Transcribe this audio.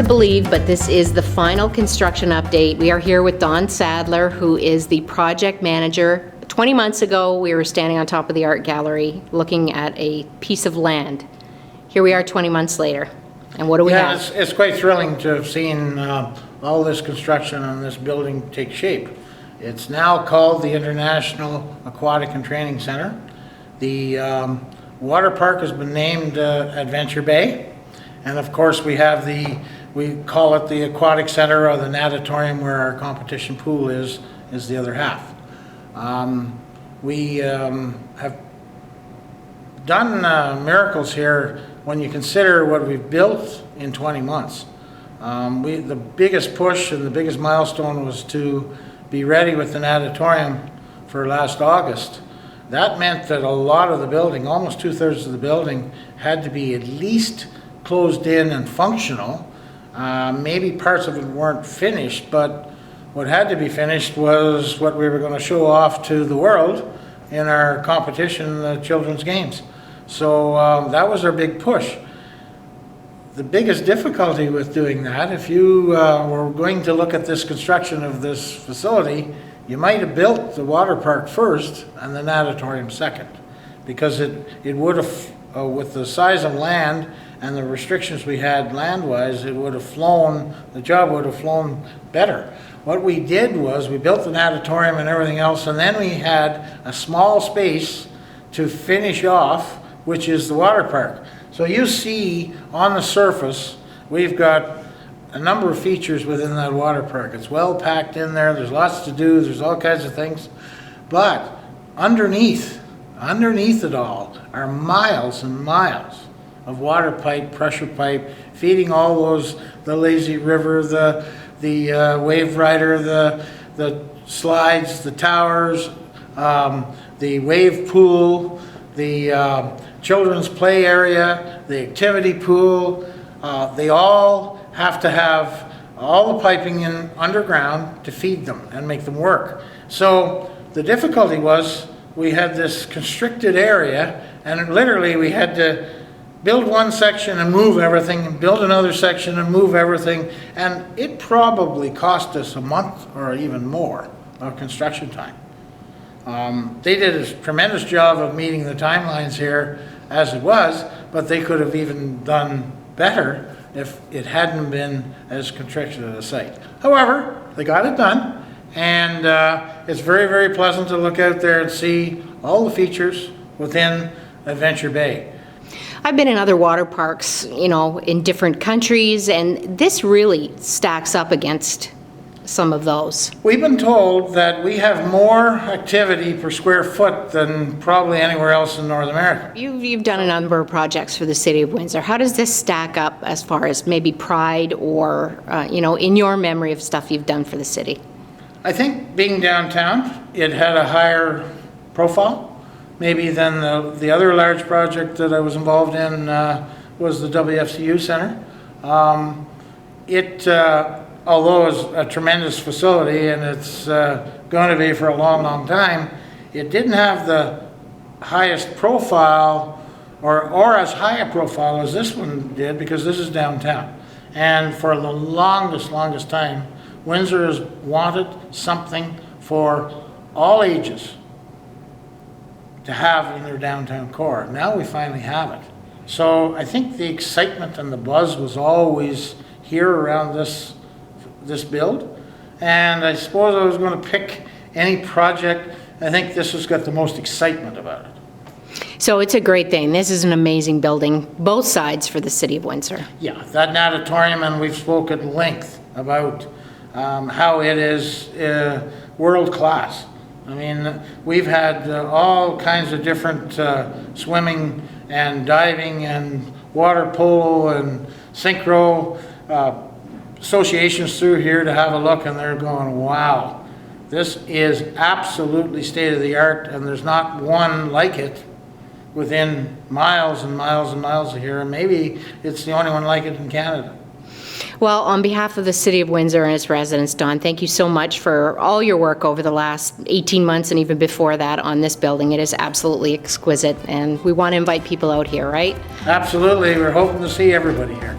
to believe, but this is the final construction update. We are here with Don Sadler, who is the project manager. 20 months ago, we were standing on top of the art gallery looking at a piece of land. Here we are 20 months later, and what do we have? Yeah, it's quite thrilling to have seen all this construction on this building take shape. It's now called the International Aquatic and Training Center. The water park has been named Adventure Bay. And of course, we call it the Aquatic Center, or the natatorium, where our competition pool is the other half. We have done miracles here when you consider what we've built in 20 months. The biggest push and the biggest milestone was to be ready with the natatorium for last August. That meant that a lot of the building, almost 2/3 of the building, had to be at least closed in and functional. Maybe parts of it weren't finished, but what had to be finished was what we were going to show off to the world in our competition, the children's games. So that was our big push. The biggest difficulty with doing that, if you were going to look at this construction of this facility, you might have built the water park first and the natatorium second, because it would have, with the size of land and the restrictions we had land-wise, the job would have flown better. What we did was we built the natatorium and everything else, and then we had a small space to finish off, which is the water park. So you see on the surface, we've got a number of features within that water park. It's well packed in there, there's lots to do, there's all kinds of things. But underneath it all are miles and miles of water pipe, pressure pipe, feeding all those, the lazy river, the wave rider, the slides, the towers, the wave pool, the children's play area, the activity pool. They all have to have all the piping in underground to feed them and make them work. So the difficulty was we had this constricted area, and literally we had to build one section and move everything, and build another section and move everything, and it probably cost us a month or even more of construction time. They did a tremendous job of meeting the timelines here as it was, but they could have even done better if it hadn't been as constricted a site. However, they got it done, and it's very, very pleasant to look out there and see all the features within Adventure Bay. I've been in other water parks, in different countries, and this really stacks up against some of those. We've been told that we have more activity per square foot than probably anywhere else in North America. You've done a number of projects for the City of Windsor. How does this stack up as far as maybe pride or, in your memory of stuff you've done for the city? I think being downtown, it had a higher profile maybe than the other large project that I was involved in was the WFCU Center. Although it's a tremendous facility and it's going to be for a long, long time, it didn't have the highest profile or as high a profile as this one did, because this is downtown. And for the longest time, Windsor has wanted something for all ages to have in their downtown core. Now we finally have it. So I think the excitement and the buzz was always here around this build. And I suppose I was going to pick any project, I think this has got the most excitement about it. So it's a great thing. This is an amazing building, both sides, for the City of Windsor. Yeah, that natatorium, and we've spoken at length about how it is world class. I mean, we've had all kinds of different swimming and diving and water polo and synchro associations through here to have a look, and they're going, wow, this is absolutely state-of-the-art, and there's not one like it within miles and miles and miles of here, and maybe it's the only one like it in Canada. Well, on behalf of the City of Windsor and its residents, Don, thank you so much for all your work over the last 18 months and even before that on this building. It is absolutely exquisite, and we want to invite people out here, right? Absolutely. We're hoping to see everybody here.